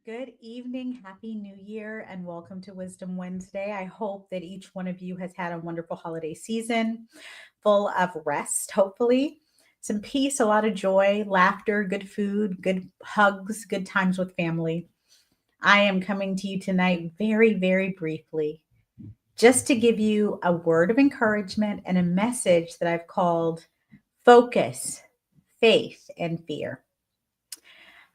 Good evening, happy new year, and welcome to Wisdom Wednesday. I hope that each one of you has had a wonderful holiday season full of rest, hopefully, some peace, a lot of joy, laughter, good food, good hugs, good times with family. I am coming to you tonight very, very briefly, just to give you a word of encouragement and a message that I've called Focus, Faith, and Fear.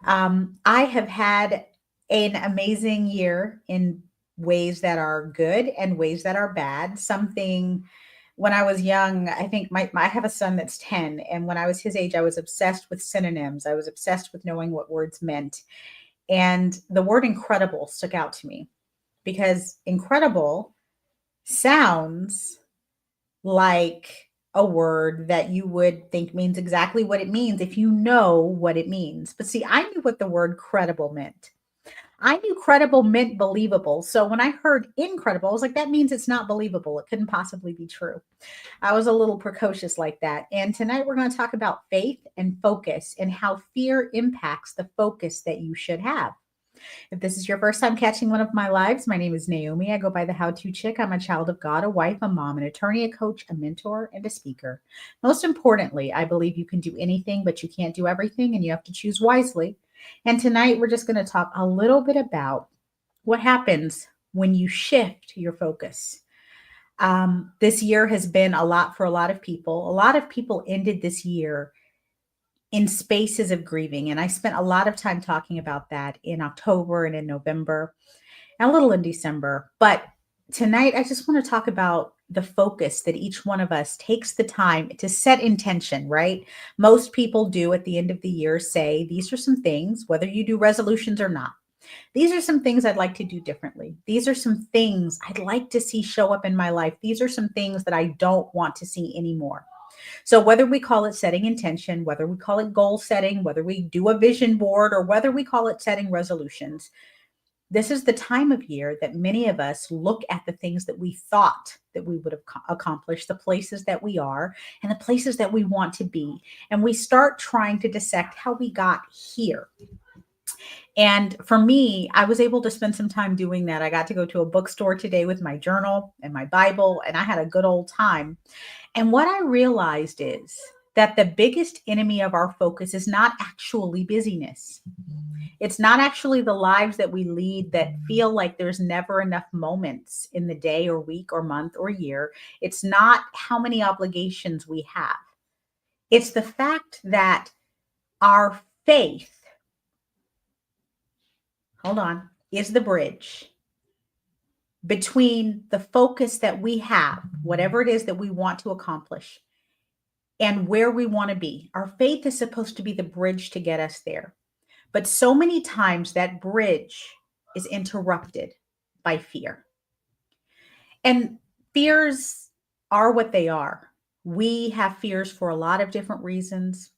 I have had an amazing year in ways that are good and ways that are bad. Something when I was young, I think I have a son that's 10, and when I was his age, I was obsessed with synonyms. I was obsessed with knowing what words meant. And the word incredible stuck out to me because incredible sounds like a word that you would think means exactly what it means if you know what it means. But see, I knew what the word credible meant. I knew credible meant believable. So when I heard incredible, I was like, that means it's not believable. It couldn't possibly be true. I was a little precocious like that. And tonight we're going to talk about faith and focus and how fear impacts the focus that you should have. If this is your first time catching one of my lives, my name is Naomi. I go by the How To Chick. I'm a child of God, a wife, a mom, an attorney, a coach, a mentor, and a speaker. Most importantly, I believe you can do anything, but you can't do everything, and you have to choose wisely. And tonight, we're just going to talk a little bit about what happens when you shift your focus. This year has been a lot for a lot of people. A lot of people ended this year in spaces of grieving. And I spent a lot of time talking about that in October and in November and a little in December. But tonight, I just want to talk about the focus that each one of us takes the time to set intention, right? Most people do at the end of the year say, these are some things, whether you do resolutions or not. These are some things I'd like to do differently. These are some things I'd like to see show up in my life. These are some things that I don't want to see anymore. So, whether we call it setting intention, whether we call it goal setting, whether we do a vision board, or whether we call it setting resolutions, this is the time of year that many of us look at the things that we thought that we would have accomplished, the places that we are, and the places that we want to be. And we start trying to dissect how we got here. And for me, I was able to spend some time doing that. I got to go to a bookstore today with my journal and my Bible, and I had a good old time. And what I realized is that the biggest enemy of our focus is not actually busyness. It's not actually the lives that we lead that feel like there's never enough moments in the day or week or month or year. It's not how many obligations we have. It's the fact that our faith, hold on, is the bridge between the focus that we have, whatever it is that we want to accomplish, and where we want to be. Our faith is supposed to be the bridge to get us there. But so many times that bridge is interrupted by fear. And fears are what they are. We have fears for a lot of different reasons.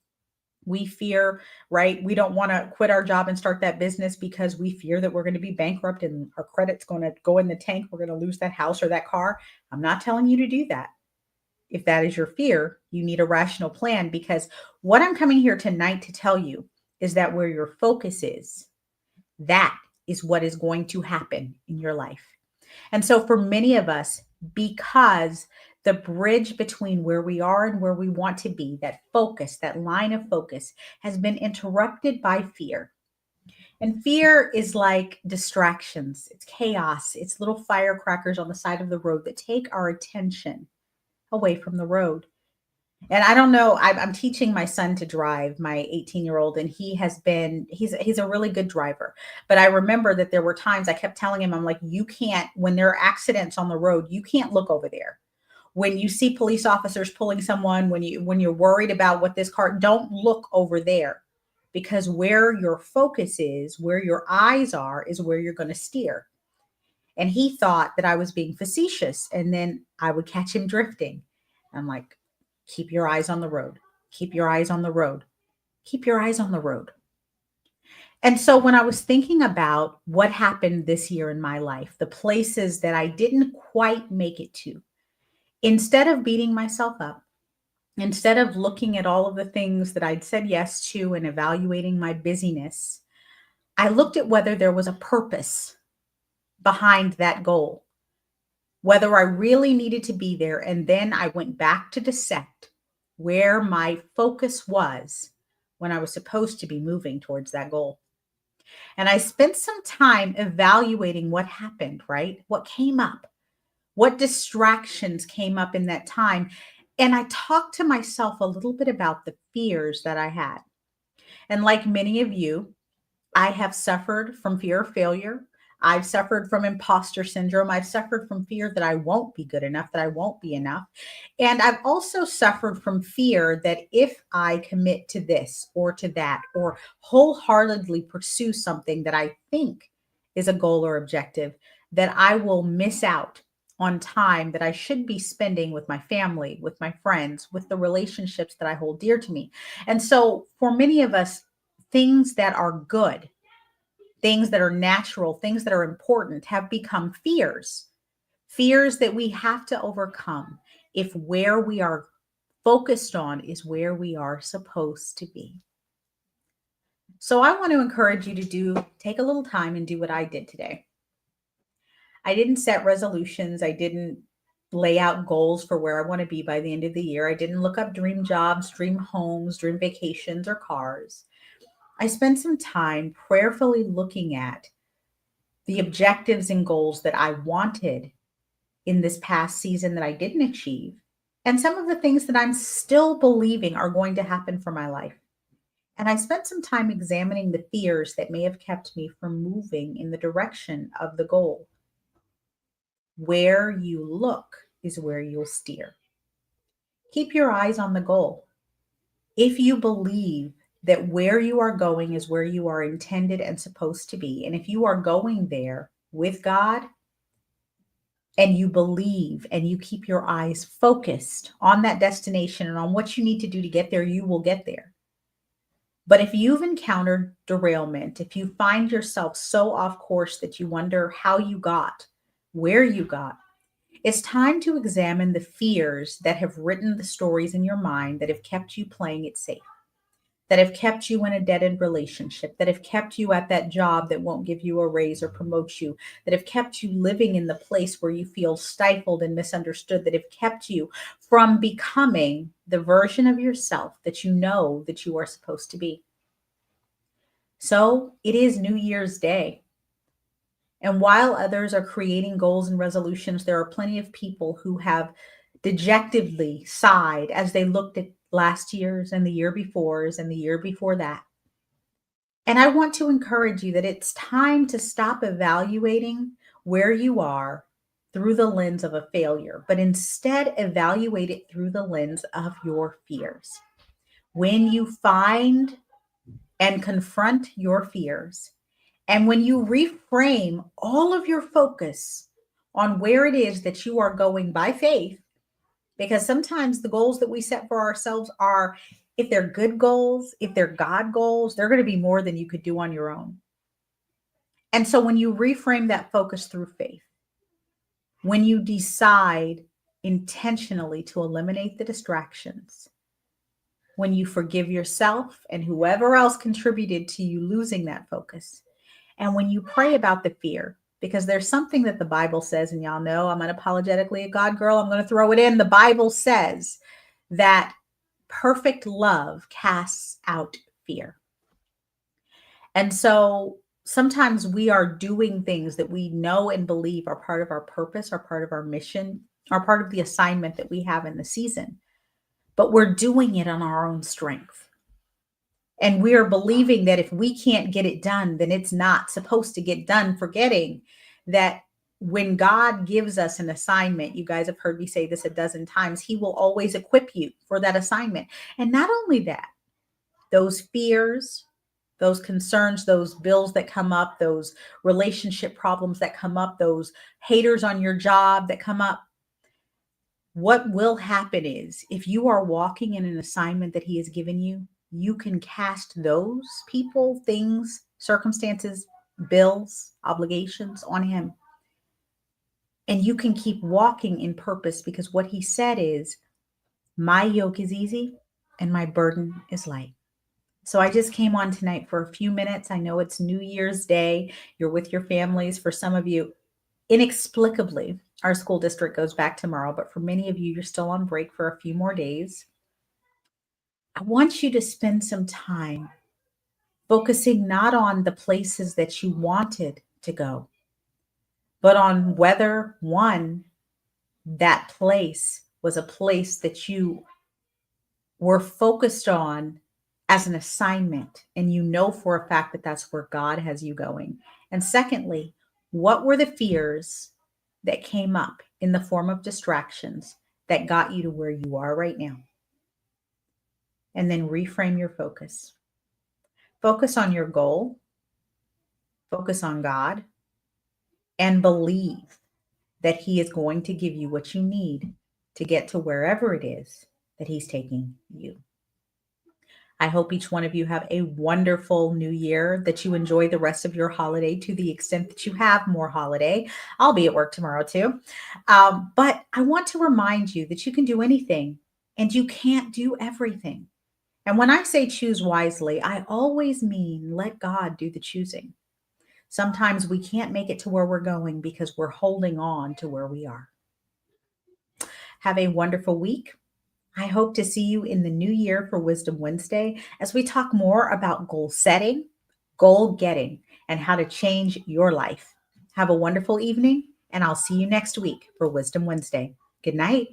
We fear, right? We don't want to quit our job and start that business because we fear that we're going to be bankrupt and our credit's going to go in the tank. We're going to lose that house or that car. I'm not telling you to do that. If that is your fear, you need a rational plan because what I'm coming here tonight to tell you is that where your focus is, that is what is going to happen in your life. And so for many of us, because the bridge between where we are and where we want to be, that focus, that line of focus has been interrupted by fear. And fear is like distractions. It's chaos. It's little firecrackers on the side of the road that take our attention away from the road. And I don't know, I'm teaching my son to drive, my 18-year-old, and he's a really good driver. But I remember that there were times I kept telling him, I'm like, you can't, when there are accidents on the road, you can't look over there. When you see police officers pulling someone, when you're worried about what this car, don't look over there. Because where your focus is, where your eyes are, is where you're going to steer. And he thought that I was being facetious. And then I would catch him drifting. I'm like, keep your eyes on the road. Keep your eyes on the road. Keep your eyes on the road. And so when I was thinking about what happened this year in my life, the places that I didn't quite make it to, instead of beating myself up, instead of looking at all of the things that I'd said yes to and evaluating my busyness, I looked at whether there was a purpose behind that goal, whether I really needed to be there. And then I went back to dissect where my focus was when I was supposed to be moving towards that goal. And I spent some time evaluating what happened, right? What came up, what distractions came up in that time. And I talked to myself a little bit about the fears that I had. And like many of you, I have suffered from fear of failure. I've suffered from imposter syndrome. I've suffered from fear that I won't be good enough, that I won't be enough. And I've also suffered from fear that if I commit to this or to that, or wholeheartedly pursue something that I think is a goal or objective, that I will miss out on time that I should be spending with my family, with my friends, with the relationships that I hold dear to me. And so for many of us, things that are good, things that are natural, things that are important have become fears, fears that we have to overcome if where we are focused on is where we are supposed to be. So I want to encourage you to take a little time and do what I did today. I didn't set resolutions. I didn't lay out goals for where I want to be by the end of the year. I didn't look up dream jobs, dream homes, dream vacations, or cars. I spent some time prayerfully looking at the objectives and goals that I wanted in this past season that I didn't achieve, and some of the things that I'm still believing are going to happen for my life. And I spent some time examining the fears that may have kept me from moving in the direction of the goal. Where you look is where you'll steer. Keep your eyes on the goal. If you believe that where you are going is where you are intended and supposed to be, and if you are going there with God, and you believe and you keep your eyes focused on that destination and on what you need to do to get there, you will get there. But if you've encountered derailment, if you find yourself so off course that you wonder how you got, where you got, it's time to examine the fears that have written the stories in your mind that have kept you playing it safe, that have kept you in a dead end relationship, that have kept you at that job that won't give you a raise or promote you, that have kept you living in the place where you feel stifled and misunderstood, that have kept you from becoming the version of yourself that you know that you are supposed to be. So it is New Year's Day. And while others are creating goals and resolutions, there are plenty of people who have dejectedly sighed as they looked at last year's and the year before's and the year before that. And I want to encourage you that it's time to stop evaluating where you are through the lens of a failure, but instead evaluate it through the lens of your fears. When you find and confront your fears, and when you reframe all of your focus on where it is that you are going by faith, because sometimes the goals that we set for ourselves are, if they're good goals, if they're God goals, they're going to be more than you could do on your own. And so when you reframe that focus through faith, when you decide intentionally to eliminate the distractions, when you forgive yourself and whoever else contributed to you losing that focus, and when you pray about the fear, because there's something that the Bible says, and y'all know I'm unapologetically a God girl, I'm going to throw it in. The Bible says that perfect love casts out fear. And so sometimes we are doing things that we know and believe are part of our purpose, are part of our mission, are part of the assignment that we have in the season, but we're doing it on our own strength. And we are believing that if we can't get it done, then it's not supposed to get done, forgetting that when God gives us an assignment, you guys have heard me say this a dozen times, He will always equip you for that assignment. And not only that, those fears, those concerns, those bills that come up, those relationship problems that come up, those haters on your job that come up, what will happen is if you are walking in an assignment that He has given you, you can cast those people, things, circumstances, bills, obligations on Him. And you can keep walking in purpose because what He said is, my yoke is easy and my burden is light. So I just came on tonight for a few minutes. I know it's New Year's Day. You're with your families. For some of you, inexplicably, our school district goes back tomorrow, but for many of you, you're still on break for a few more days. I want you to spend some time focusing not on the places that you wanted to go, but on whether one, that place was a place that you were focused on as an assignment, and you know for a fact that that's where God has you going. And secondly, what were the fears that came up in the form of distractions that got you to where you are right now? And then reframe your focus. Focus on your goal, focus on God, and believe that He is going to give you what you need to get to wherever it is that He's taking you. I hope each one of you have a wonderful new year, that you enjoy the rest of your holiday to the extent that you have more holiday. I'll be at work tomorrow too. But I want to remind you that you can do anything and you can't do everything. And when I say choose wisely, I always mean let God do the choosing. Sometimes we can't make it to where we're going because we're holding on to where we are. Have a wonderful week. I hope to see you in the new year for Wisdom Wednesday as we talk more about goal setting, goal getting, and how to change your life. Have a wonderful evening, and I'll see you next week for Wisdom Wednesday. Good night.